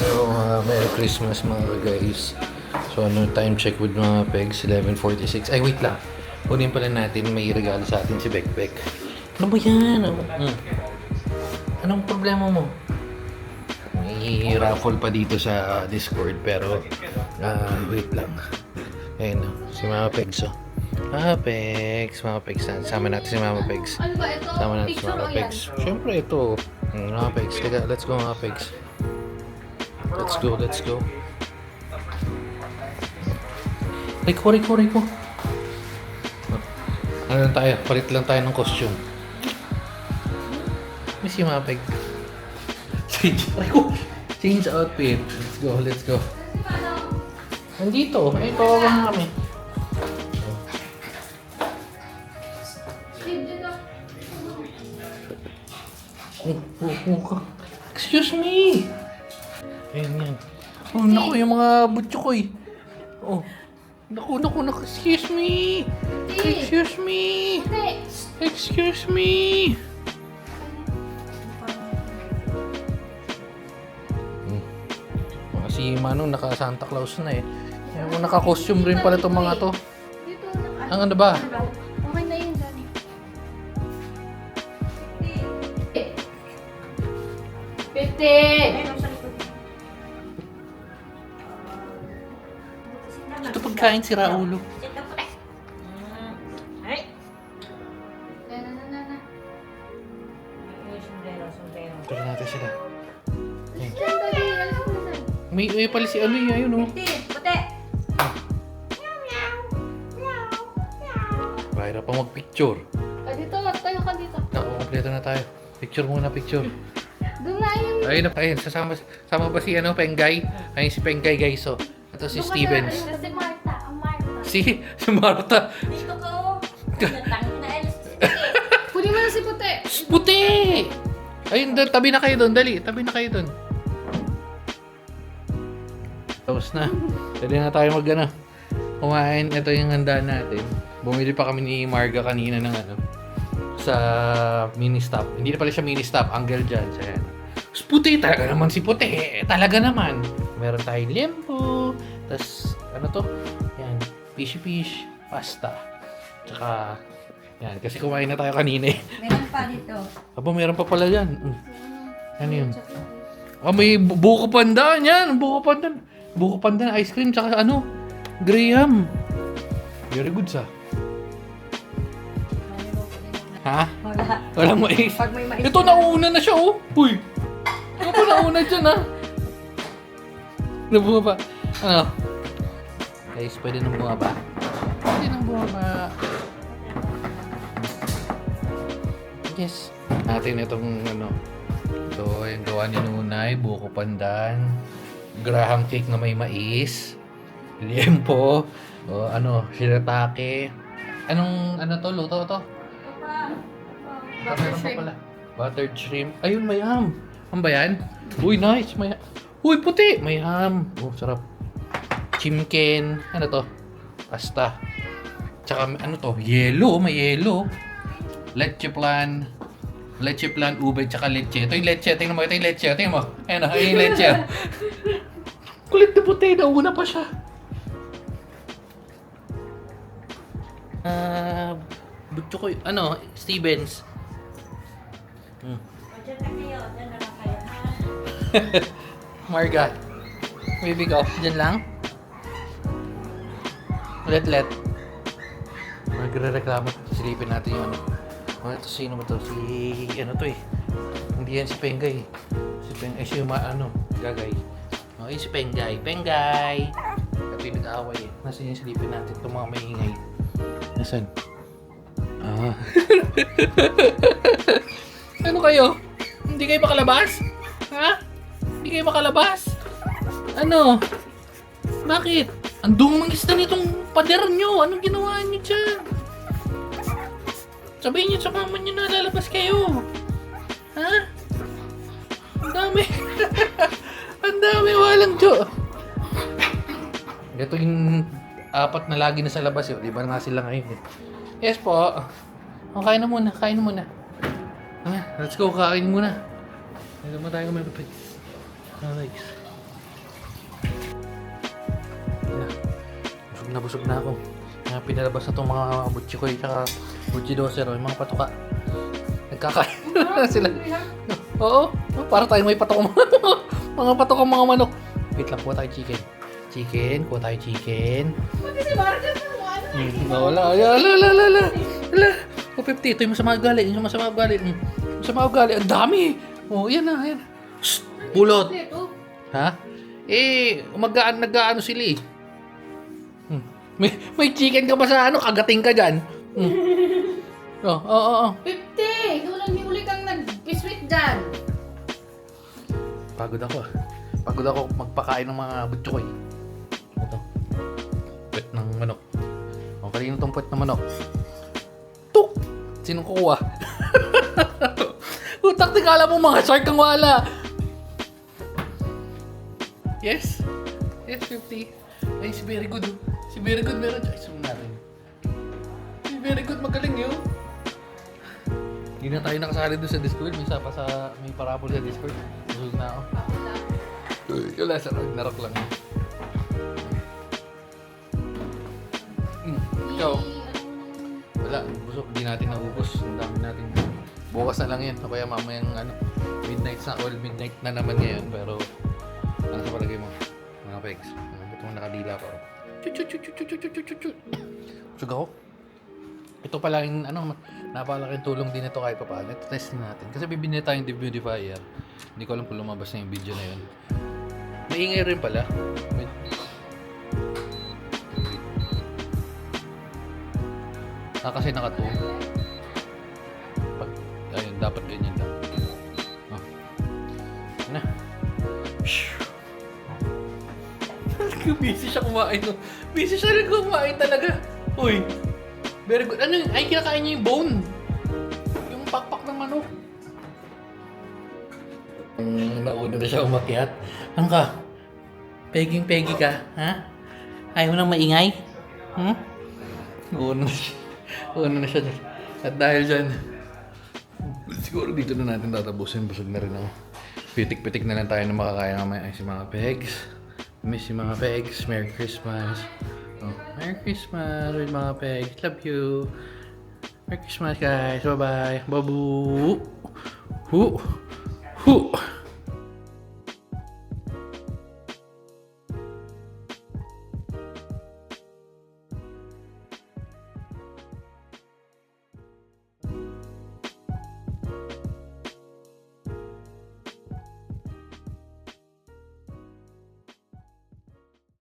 So, Merry Christmas mga guys. So, time check with mga pegs, 11:46. Ay, wait lang. Kunin pala natin, may regalo sa atin si Bekbek. Ano ba yan? Anong problema mo? May raffle pa dito sa Discord, pero wait lang. Ayun, si Mama Pegs, oh. Mama Pegs, sama natin si Mama Pegs. Ano ba ito? Sama natin si Picture Mama o Pegs. Siyempre, ito. Mama Pegs. Teka, let's go Mama Pegs. Let's go. Riko. Ano lang tayo? Palit lang tayo ng costume. Miss you, Mama Peg. Riko! Change outfit. Let's go. Nandito. Ay, tawagan na kami. Excuse me! Ayan yan. Oh, naku, yung mga butyo ko eh. Oh. Naku. Excuse me! Excuse me! Si Manu naka-Santa Claus na eh. Naka-costume rin pala itong mga to. Dito, Ang ano ba? okay na yun, Dani. 50! Ito pagkain si Raulo. Na. Tara natin sila. Dali, alis mo na. May pala si ano yun, ayun oh. Bahira pa mag-picture. Dito, tayo ka dito. Kompleto na tayo. Picture muna, picture. Doon na yun. Ayun, sama ba si ano, Pengay? Ayun si Pengay guys, oh. Ito si Stevens. Si Marta, ang Marta. Si Marta. Dito ko. Natangin na alis. Kunin mo na si Puti. Puti! Ayun, tabi na kayo doon, dali. Tabi na kayo doon. Tapos na. Pwede na tayo kumain. Ito yung handa natin. Bumili pa kami ni Marga kanina ng sa mini stop. Hindi na pala siya mini stop. Uncle John. So, yan. Puti! Talaga naman si Puti. Talaga naman. Meron tayong lempo. Tapos, ano to? Yan. Fish. Pasta. Tsaka, yan. Kasi kumain na tayo kanina eh. Meron pa dito. Meron pa pala yan. Ano yun? May buko pandan yan. Buko pandan, ice cream, tsaka Graham. Very good sa. Ha? Wala. Walang mais. Pag may mais. Ito, nauna na siya, oh. Uy. Ito pa nauna dyan, ha. Nabunga pa. Ano? Guys, pwede nang bumaba. Yes. Natin itong ito, yung gawa ni Nunay, buko pandan, graham cake na may mais, liempo, shiratake. Anong to, luto to? Butter shrimp. Buttered shrimp. Ayun, may ham. Ano ba yan? Uy, nice. Uy, puti. May ham. Oh, sarap. Chimken. Ano to? Pasta. Tsaka yelo. May yelo. Leche plan, ube, tsaka leche. Ito yung leche. Tingnan mo. Tingnan mo. Ayan yung leche. Kulit na puti. Nauna pa siya. Butyo ko Stevens. Diyan na kayo. Diyan na lang kayo. Marga. Baby ko. Diyan lang. Let. Magre-reklamo. Silipin natin yung ito sino ba to? To eh. Hindi yan si Pengay. Si Gagay. Si Pengay. Ito yung nag-aaway eh. Nasaan yung silipin natin? Itong mga maingay. Nasaan? Ano kayo? Hindi kayo makalabas? Ha? Hindi kayo makalabas? Ano? Bakit? Ang dumang isda nitong pader nyo. Anong ginawa nyo dyan? Sabihin nyo sa mama nyo na lalabas kayo. Ha? Ang dami. Ang dami. Walang Diyo. Ito yung 4 na lagi na sa labas yun. Di ba nga sila ngayon eh. Yes po. Kain na muna. Let's go. Kain muna. Ito mo tayo kumain. Nice. Nabusog na ako. Pinalabas na itong mga butchi ko tsaka butchi doser, yung mga patuka. Nagkakain na sila. Oo, para tayong may patok mga patok ang mga manok. Wait lang, kuha tayo chicken. Kuha tayo chicken. Pati si Marcos mo, ano? Wala. Ala. O 50, ito yung masama ugali. Masama ugali. Ang dami. Oh, yan na. Shh, pulot. Ito. Ha? Nag-aano sila eh. May chicken ka ba sa ano? Kagating ka dyan. Oo. 50! Huli kang nag-biswit dyan. Pagod ako magpakain ng mga butcho ko eh. Ito. Puwet ng manok. O, kanino itong puwet ng manok? Tuk! Sinong kukuha? Utak, tikala mo mga shark ang wala. Yes, 50. Ay, si Very Good. Si Very Good meron. Ay, zoom natin. Si Very Good magaling yun. Hindi na tayo nakasali doon sa Discord. May parapol sa Discord. Busog na ako. Wala sa Ragnarok lang. Ikaw? Wala, busog. Hindi natin naubos. Ang dami natin. Bukas na lang yan. O kaya mamayang midnight na naman ngayon. Pero ano sa palagay mo? Mga pegs. Ito mo nakadila pa. Busog ako. Ito pala yung napakalaking tulong din ito kahit pa paano. Ito testing natin. Kasi bibili tayong dehumidifier. Hindi ko alam kung lumabas na yung video na yun. Maingay rin pala. Kasi naka-2. Ayun, dapat ganyan lang. Oh. Na. Busy siya kumain. Busy siya rin kumain talaga. Uy. Very good. Ano yun? Ay, kinakain niya yung bone. Yung pakpak ng manok. Nauna na siya umakyat. Ano ka? Peggy ka? Ha? Ayaw mo nang maingay? Nauna na siya dyan. At dahil dyan, siguro dito na natin tatapusin. Busog na rin ako. Pitik-pitik na lang tayo na makakain mamaya. Ay, si mga pegs. Miss si mga pegs. Merry Christmas. Oh, Merry Christmas with mga pegs. Love you. Merry Christmas, guys. Bye-bye. Babu. Hu.